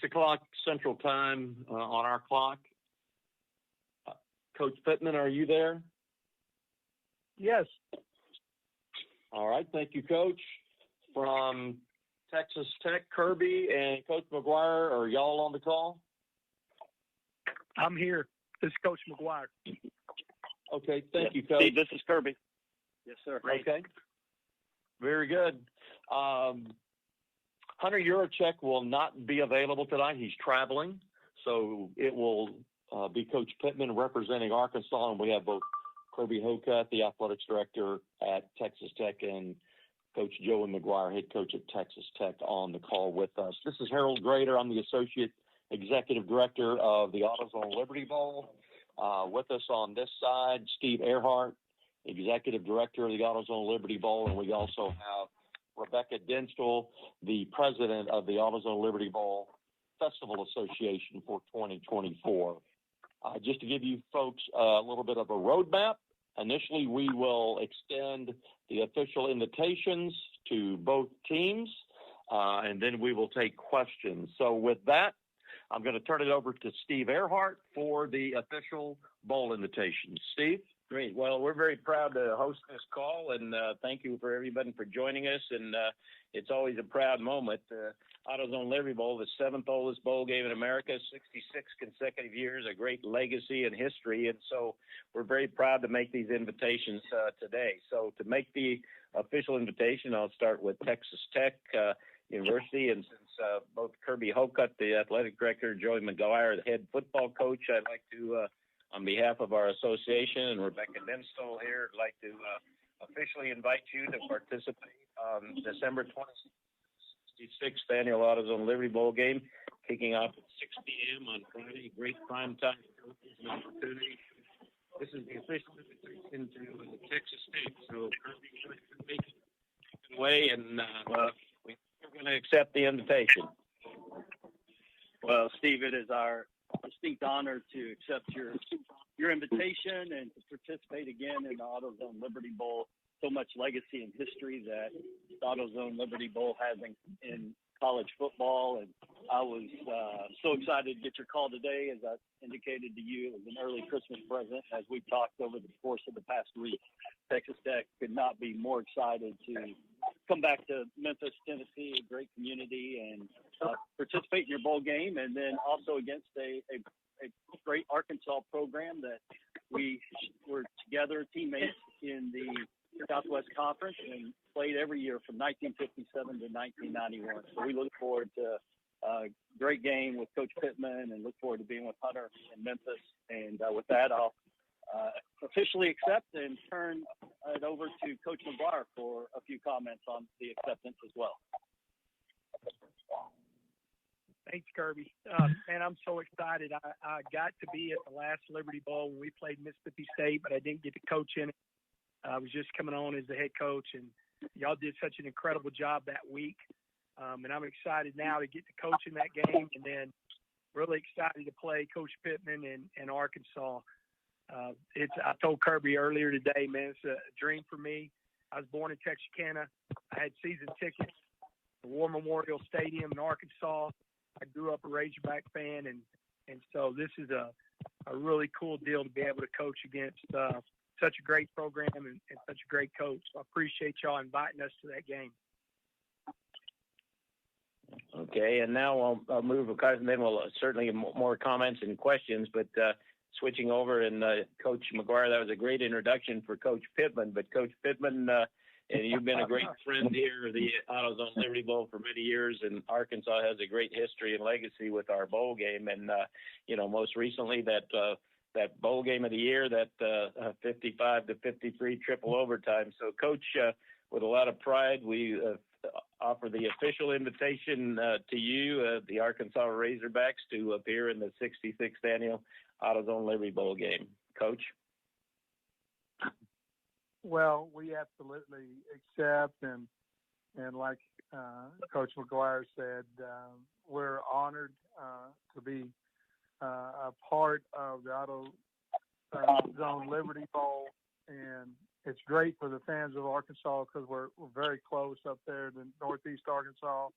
o'clock Central Time on our clock. Coach Pittman, are you there? Yes. All right. Thank you, Coach. From Texas Tech, Kirby and Coach McGuire, are y'all on the call? I'm here. This is Coach McGuire. Okay. Thank you, Coach. Steve, this is Kirby. Yes, sir. Okay. Very good. Hunter Yurachek will not be available tonight. He's traveling. So it will be Coach Pittman representing Arkansas, and we have both Kirby Hocutt, the athletics director at Texas Tech, and Coach Joey McGuire, head coach at Texas Tech, on the call with us. This is Harold Grader. I'm the associate executive director of the AutoZone Liberty Bowl. With us on this side, Steve Earhart, executive director of the AutoZone Liberty Bowl, and we also have Rebecca Denstall, the president of the AutoZone Liberty Bowl Festival Association for 2024. Just to give you folks a little bit of a roadmap, initially we will extend the official invitations to both teams, and then we will take questions. So with that, I'm going to turn it over to Steve Earhart for the official bowl invitations. Steve? Great. Well, we're very proud to host this call, and thank you for everybody for joining us. And it's always a proud moment. AutoZone Liberty Bowl, the seventh oldest bowl game in America, 66 consecutive years, a great legacy and history. And so we're very proud to make these invitations today. So to make the official invitation, I'll start with Texas Tech University. And since both Kirby Hocutt, the athletic director, Joey McGuire, the head football coach, I'd like to on behalf of our association and Rebecca Denstall here, I'd like to officially invite you to participate on December 26th annual AutoZone Liberty Bowl game, kicking off at 6 p.m. on Friday. Great prime time opportunity. This is the official invitation to Texas Tech. So Kirby, make it away, and we're going to accept the invitation. Well, Steve, it is our distinct honor to accept your invitation and to participate again in the AutoZone Liberty Bowl. So much legacy and history that the AutoZone Liberty Bowl has in college football, and I was so excited to get your call today. As I indicated to you, it was an early Christmas present. As we talked over the course of the past week, Texas Tech could not be more excited to come back to Memphis, Tennessee, a great community, and participate in your bowl game, and then also against a great Arkansas program that we were together, teammates in the Southwest Conference, and played every year from 1957 to 1991. So we look forward to a great game with Coach Pittman, and look forward to being with Hunter in Memphis. And with that, I'll officially accept and turn it over to Coach McGuire for a few comments on the acceptance as well. Thanks, Kirby. Man, I'm so excited. I got to be at the last Liberty Bowl when we played Mississippi State, but I didn't get to coach in it. I was just coming on as the head coach, and y'all did such an incredible job that week. And I'm excited now to get to coach in that game, and then really excited to play Coach Pittman in Arkansas. I told Kirby earlier today, man, it's a dream for me. I was born in Texarkana. I had season tickets to War Memorial Stadium in Arkansas. I grew up a Razorback fan, and so this is a really cool deal to be able to coach against such a great program and such a great coach. So I appreciate y'all inviting us to that game. Okay, and now I'll move, and then we'll certainly more comments and questions, but switching over, and Coach McGuire, that was a great introduction for Coach Pittman, but Coach Pittman, and you've been a great friend here, the AutoZone Liberty Bowl for many years, and Arkansas has a great history and legacy with our bowl game, and most recently that bowl game of the year, that 55-53 triple overtime. So, Coach, with a lot of pride, we offer the official invitation to you, the Arkansas Razorbacks, to appear in the 66th annual AutoZone Liberty Bowl game. Coach? Well, we absolutely accept, and like Coach McGuire said, we're honored to be a part of the AutoZone Liberty Bowl, and it's great for the fans of Arkansas because we're very close up there in Northeast Arkansas,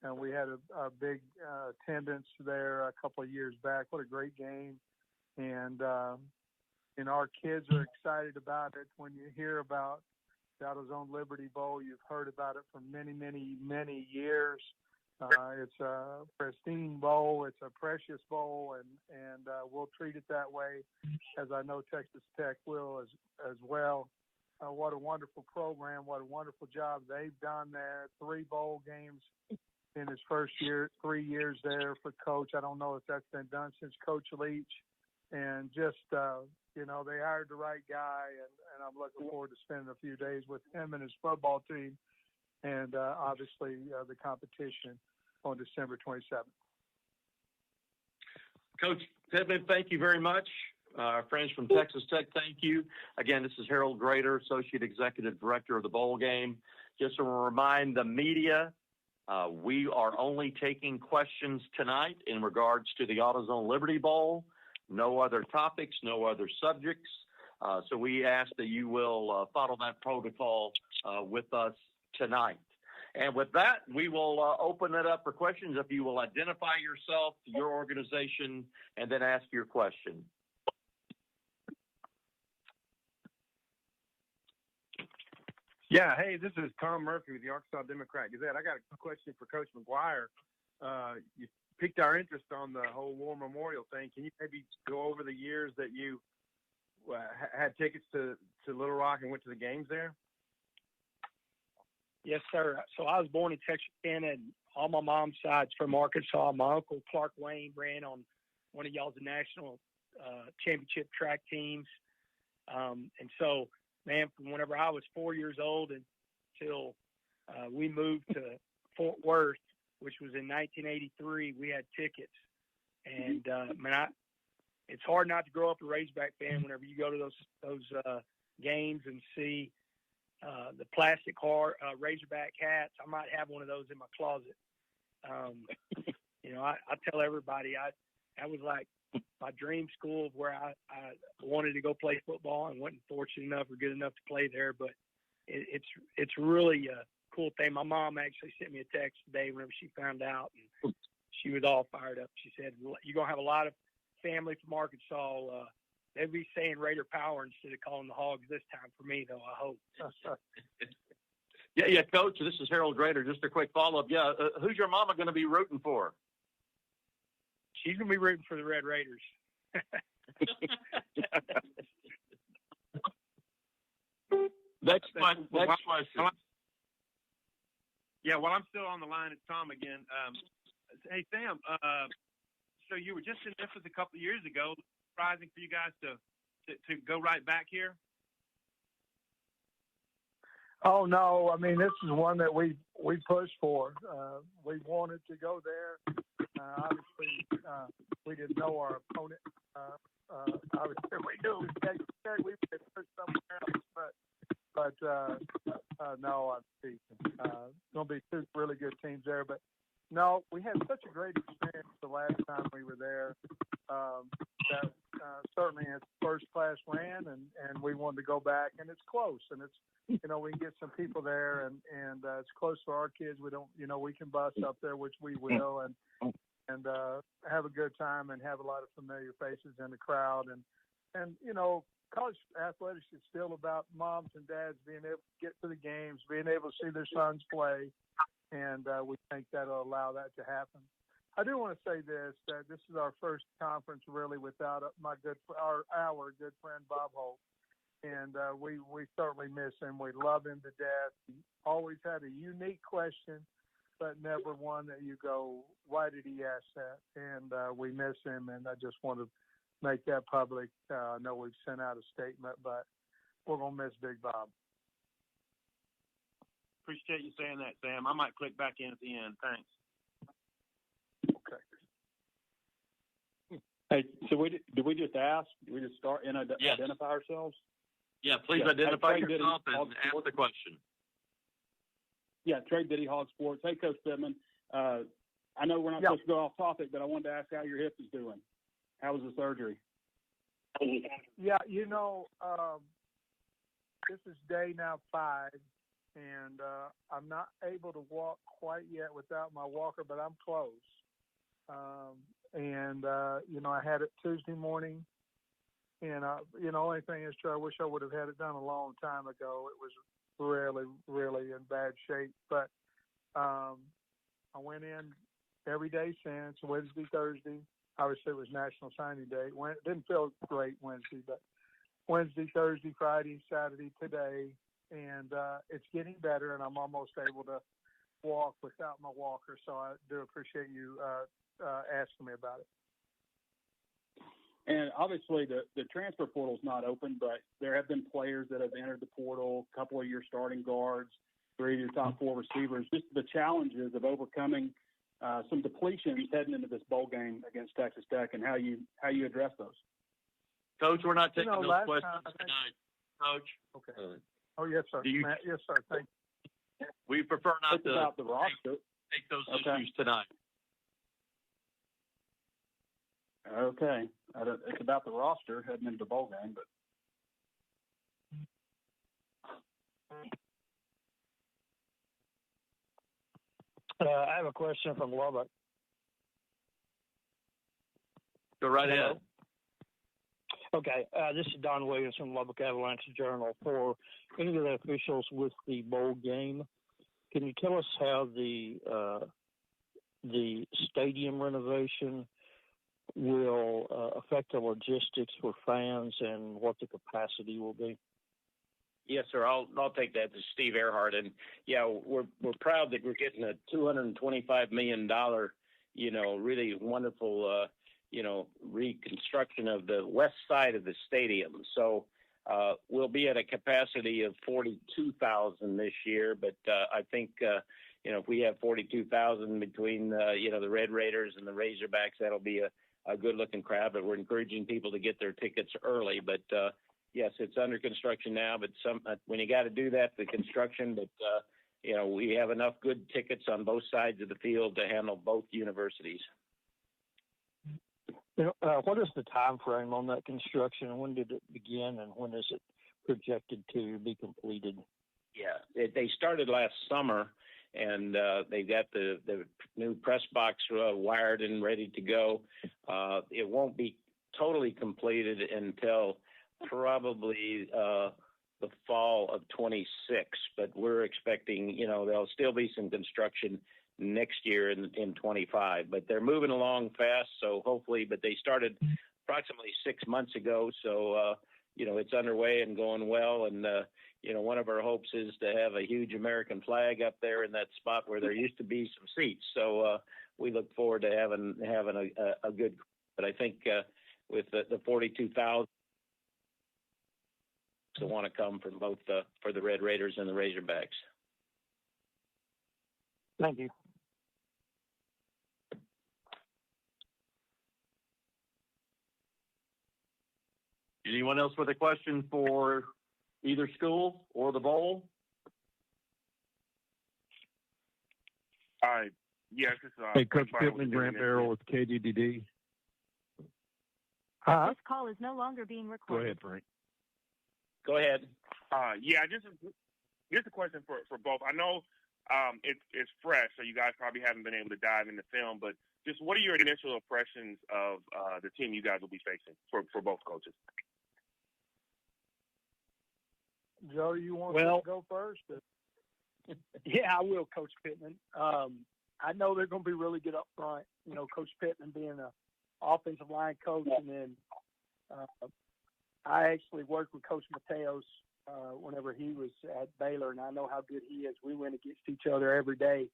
and we had a big attendance there a couple of years back. What a great game. And our kids are excited about it. When you hear about the AutoZone Liberty Bowl, you've heard about it for many, many, many years. It's a pristine bowl. It's a precious bowl, and we'll treat it that way, as I know Texas Tech will as well. What a wonderful program. What a wonderful job they've done there. 3 bowl games in his first year, 3 years there for Coach. I don't know if that's been done since Coach Leach. And just, they hired the right guy, and I'm looking forward to spending a few days with him and his football team, and obviously the competition on December 27th. Coach Pittman, thank you very much. Our friends from Texas Tech, thank you. Again, this is Harold Grader, Associate Executive Director of the Bowl Game. Just to remind the media, we are only taking questions tonight in regards to the AutoZone Liberty Bowl. No other topics, no other subjects. So we ask that you will follow that protocol with us tonight. And with that, we will open it up for questions. If you will identify yourself, your organization, and then ask your question. Yeah, hey, this is Tom Murphy with the Arkansas Democrat Gazette. I got a question for Coach McGuire. You piqued our interest on the whole War Memorial thing. Can you maybe go over the years that you had tickets to Little Rock and went to the games there? Yes, sir. So I was born in Texarkana, and all my mom's side's from Arkansas. My uncle, Clark Wayne, ran on one of y'all's national championship track teams. And so, man, from whenever I was 4 years old until we moved to Fort Worth, which was in 1983, we had tickets. And, it's hard not to grow up a Razorback fan whenever you go to those games and see the plastic Razorback hats. I might have one of those in my closet. I tell everybody that was like my dream school of where I wanted to go play football, and wasn't fortunate enough or good enough to play there. But it's really a cool thing. My mom actually sent me a text today whenever she found out, and she was all fired up. She said, "You're gonna have a lot of family from Arkansas. They'll be saying Raider Power instead of calling the Hogs this time for me, though, I hope." Yeah, Coach, this is Harold Grader. Just a quick follow-up. Yeah, who's your mama going to be rooting for? She's going to be rooting for the Red Raiders. Next question. Yeah, while I'm still on the line, it's Tom again. Hey, Sam, so you were just in Memphis a couple of years ago. Surprising for you guys to go right back here? Oh, no. I mean, this is one that we pushed for. We wanted to go there. Obviously, we didn't know our opponent. Obviously, we knew we would push somewhere else. But no, it's going to be 2 really good teams there. But, no, we had such a great experience the last time we were there. That certainly it's first class ran, and we wanted to go back, and it's close, and it's, we can get some people there, and it's close for our kids. We don't, we can bus up there, which we will, and have a good time and have a lot of familiar faces in the crowd. And college athletics is still about moms and dads being able to get to the games, being able to see their sons play, and we think that'll allow that to happen. I do want to say this, that this is our first conference really without our good friend Bob Holt. And we certainly miss him. We love him to death. He always had a unique question, but never one that you go, why did he ask that? And we miss him, and I just want to make that public. I know we've sent out a statement, but we're going to miss Big Bob. Appreciate you saying that, Sam. I might click back in at the end. Thanks. Okay. Hey, so did we just ask? Did we just start and identify ourselves? Yeah, please identify yourself and ask the question. Yeah, Trey Biddy, Hog Sports. Hey, Coach Pittman. I know we're not supposed to go off topic, but I wanted to ask how your hip is doing. How was the surgery? Yeah, this is day now 5, and I'm not able to walk quite yet without my walker, but I'm close. I had it Tuesday morning, and only thing is, I wish I would have had it done a long time ago. It was really, really in bad shape, but I went in every day since Wednesday, Thursday. Obviously, it was National Signing Day. It didn't feel great Wednesday, but Wednesday, Thursday, Friday, Saturday, today, and it's getting better, and I'm almost able to walk without my walker. So I do appreciate you asking me about it. And obviously, the transfer portal is not open, but there have been players that have entered the portal. A couple of your starting guards, 3 of your top 4 receivers. Just the challenges of overcoming some depletions heading into this bowl game against Texas Tech, and how you address those. Coach, we're not taking those last questions time, tonight. Coach. Okay. Oh, yes, sir. Matt, yes, sir. Thank you. We prefer not It's to about the roster. take those Okay. issues tonight. Okay. It's about the roster heading into the bowl game, but I have a question from Lubbock. Go right Hello? ahead. Okay, this is Don Williams from Lubbock Avalanche Journal. For any of the officials with the bowl game, can you tell us how the stadium renovation will affect the logistics for fans and what the capacity will be? Yes, sir. I'll take that. This is Steve Earhart, and yeah, we're proud that we're getting a $225 million, really wonderful, reconstruction of the west side of the stadium. So we'll be at a capacity of 42,000 this year, but I think if we have 42,000 between the Red Raiders and the Razorbacks, that'll be a good-looking crowd. But we're encouraging people to get their tickets early. But yes, it's under construction now, but when you got to do that, the construction, but we have enough good tickets on both sides of the field to handle both universities. What is the time frame on that construction? When did it begin, and when is it projected to be completed? Yeah, they started last summer, and they got the new press box wired and ready to go. It won't be totally completed until probably the fall of 26, but we're expecting, there'll still be some construction next year in 25, but they're moving along fast. So hopefully, but they started approximately 6 months ago. So, it's underway and going well. And, one of our hopes is to have a huge American flag up there in that spot where there used to be some seats. So, we look forward to having a good, but I think, with the 42,000 to want to come from both for the Red Raiders and the Razorbacks. Thank you. Anyone else with a question for either school or the bowl? Yes, this is, Hey, Coach Pittman, Grant Barrel with KDDD. This call is no longer being Go recorded. ahead, Frank. Go ahead. Just a question for both. I know it's fresh, so you guys probably haven't been able to dive into film, but just what are your initial impressions of the team you guys will be facing for both coaches? Joe, you want Well- to go first? Yeah, I will, Coach Pittman. I know they're going to be really good up front. Coach Pittman being an offensive line coach, and then I actually worked with Coach Mateos whenever he was at Baylor, and I know how good he is. We went against each other every day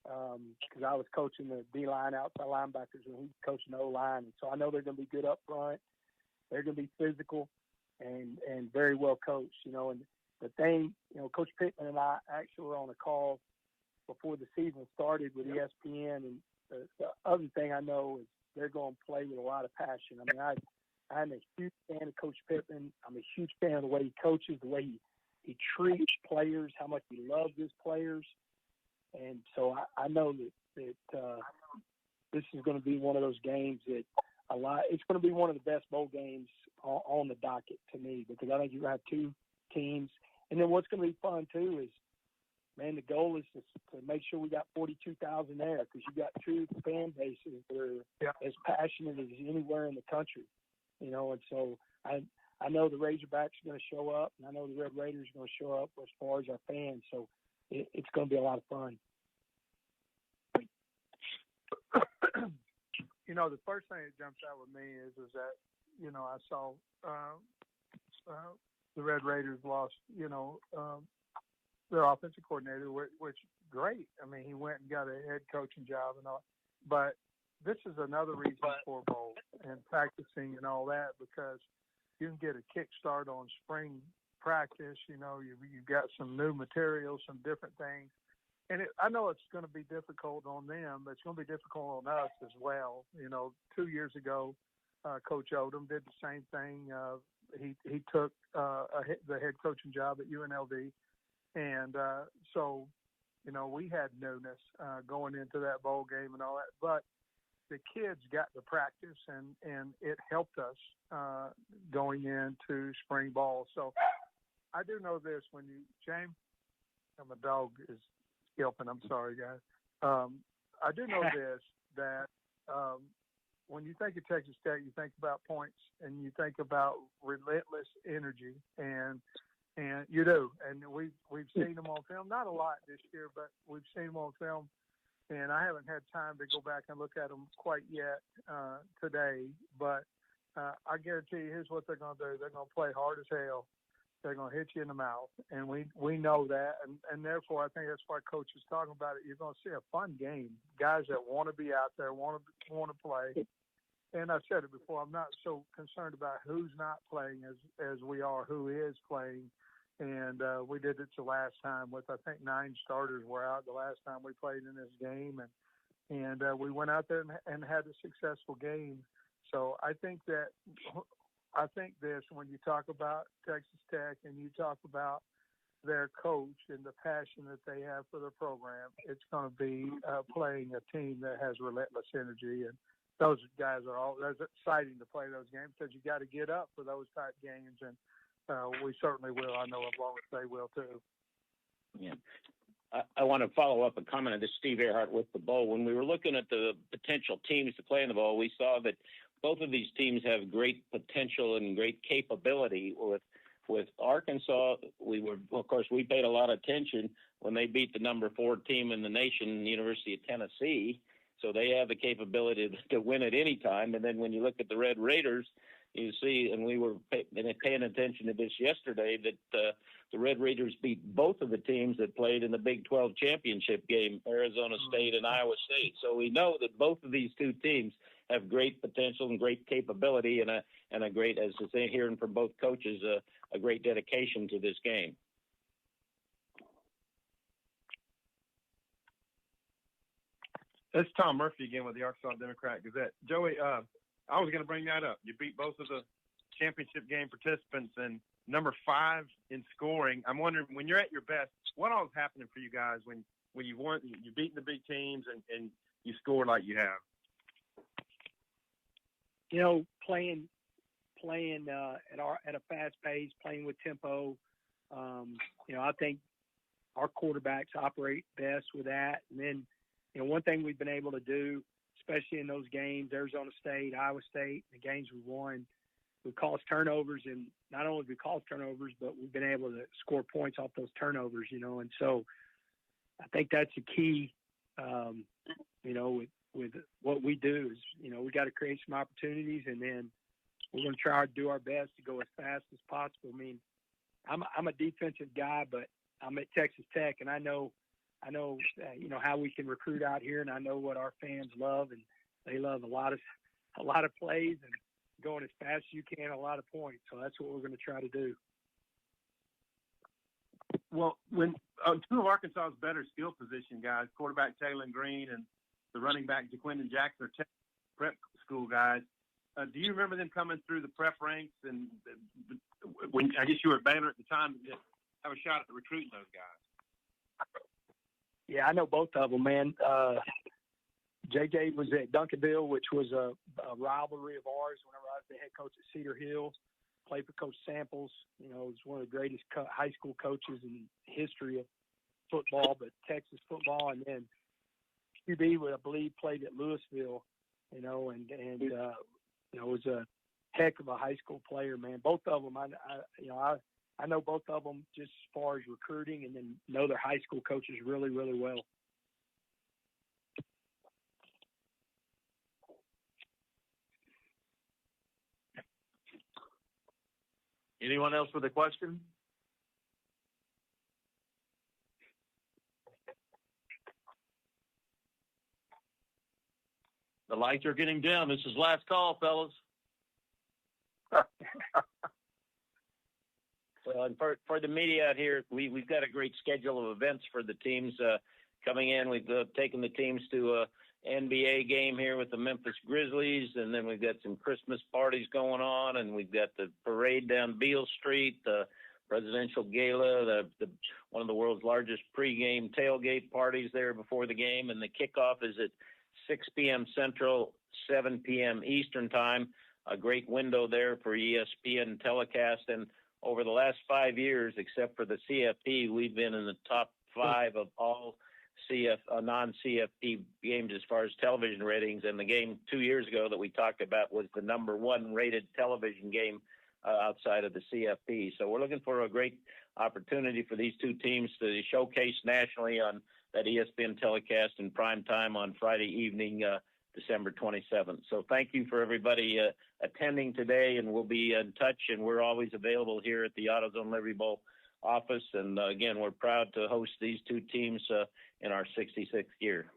because I was coaching the D-line outside linebackers, and he was coaching the O-line. And so I know they're going to be good up front. They're going to be physical and very well coached, And the thing, Coach Pittman and I actually were on a call before the season started with ESPN, and the other thing I know is they're going to play with a lot of passion. I mean, I'm a huge fan of Coach Pittman. I'm a huge fan of the way he coaches, the way he treats players, how much he loves his players. And so I know that this is going to be one of those games that it's going to be one of the best bowl games on the docket to me, because I think you're going to have two teams. And then what's going to be fun too is man, the goal is to make sure we got 42,000 there, because you got two fan bases that are as passionate as anywhere in the country, you know. And so I know the Razorbacks are going to show up, and I know the Red Raiders are going to show up as far as our fans. So it's going to be a lot of fun. You know, the first thing that jumps out with me is that, you know, I saw the Red Raiders lost, you know, their offensive coordinator, which great. I mean, he went and got a head coaching job and all. But this is another reason for bowl and practicing and all that, because you can get a kickstart on spring practice. You know, you've got some new materials, some different things. And I know it's going to be difficult on them, but it's going to be difficult on us as well. You know, 2 years ago, Coach Odom did the same thing. He took the head coaching job at UNLV. And so, you know, we had newness going into that bowl game and all that. But the kids got to practice, and it helped us going into spring ball. So I do know this, when you, James, my dog is yelping. I'm sorry, guys. I do know this, that when you think of Texas Tech, you think about points and you think about relentless energy, and you do. And we've seen them on film, not a lot this year, but we've seen them on film. And I haven't had time to go back and look at them quite yet today. But I guarantee you, here's what they're going to do. They're going to play hard as hell. They're going to hit you in the mouth. And we know that. And therefore, I think that's why Coach is talking about it. You're going to see a fun game. Guys that want to be out there, want to play. And I said it before, I'm not so concerned about who's not playing as we are who is playing. And we did it the last time with, I think, 9 starters were out the last time we played in this game. And we went out there and had a successful game. So I think this, when you talk about Texas Tech and you talk about their coach and the passion that they have for their program, it's going to be playing a team that has relentless energy. And those guys that's exciting to play those games, because you got to get up for those type games. And we certainly will. I know as long as they will too. Yeah. I want to follow up a comment of this, Steve Earhart, with the bowl. When we were looking at the potential teams to play in the bowl, we saw that both of these teams have great potential and great capability. With Arkansas, of course, we paid a lot of attention when they beat the number 4 team in the nation, the University of Tennessee. So they have the capability to win at any time. And then when you look at the Red Raiders, you see, and we were paying attention to this yesterday, that the Red Raiders beat both of the teams that played in the Big 12 championship game, Arizona State and Iowa State. So we know that both of these two teams have great potential and great capability, and a great, as I say, hearing from both coaches, a great dedication to this game. That's Tom Murphy again with the Arkansas Democrat-Gazette. Joey, I was going to bring that up. You beat both of the championship game participants and number 5 in scoring. I'm wondering, when you're at your best, what all is happening for you guys when you've beaten the big teams and you score like you have? You know, playing at a fast pace, playing with tempo. You know, I think our quarterbacks operate best with that. And then, you know, one thing we've been able to do, especially in those games, Arizona State, Iowa State, the games we won, we caused turnovers, and not only have we caused turnovers, but we've been able to score points off those turnovers, you know. And so I think that's the key, you know, with what we do is, you know, we got to create some opportunities, and then we're going to try to do our best to go as fast as possible. I mean, I'm a defensive guy, but I'm at Texas Tech, and I know, you know, how we can recruit out here, and I know what our fans love, and they love a lot of plays and going as fast as you can, a lot of points. So that's what we're going to try to do. Well, when two of Arkansas's better skill position guys, quarterback Taylor Green and the running back JaQuindon Jackson, are prep school guys. Do you remember them coming through the prep ranks? And when I guess you were at Baylor at the time, to have a shot at recruiting those guys. Yeah, I know both of them, man. JJ was at Duncanville, which was a rivalry of ours whenever I was the head coach at Cedar Hill. Played for Coach Samples. You know, he's one of the greatest high school coaches in history of football, but Texas football, and then QB, I believe, played at Louisville, and was a heck of a high school player, man. Both of them, I know both of them just as far as recruiting, and then know their high school coaches really, really well. Anyone else with a question? The lights are getting dim. This is last call, fellas. Well, and for the media out here, we've got a great schedule of events for the teams coming in. We've taken the teams to a NBA game here with the Memphis Grizzlies, and then we've got some Christmas parties going on, and we've got the parade down Beale Street, the presidential gala, the one of the world's largest pregame tailgate parties there before the game, and the kickoff is at 6 p.m. Central, 7 p.m. Eastern time. A great window there for ESPN telecast, and over the last 5 years, except for the CFP, we've been in the top 5 of all non-CFP games as far as television ratings. And the game 2 years ago that we talked about was the number 1 rated television game outside of the CFP. So we're looking for a great opportunity for these two teams to showcase nationally on that ESPN telecast in prime time on Friday evening, December 27th. So thank you for everybody attending today, and we'll be in touch, and we're always available here at the AutoZone Liberty Bowl office. And again, we're proud to host these two teams in our 66th year.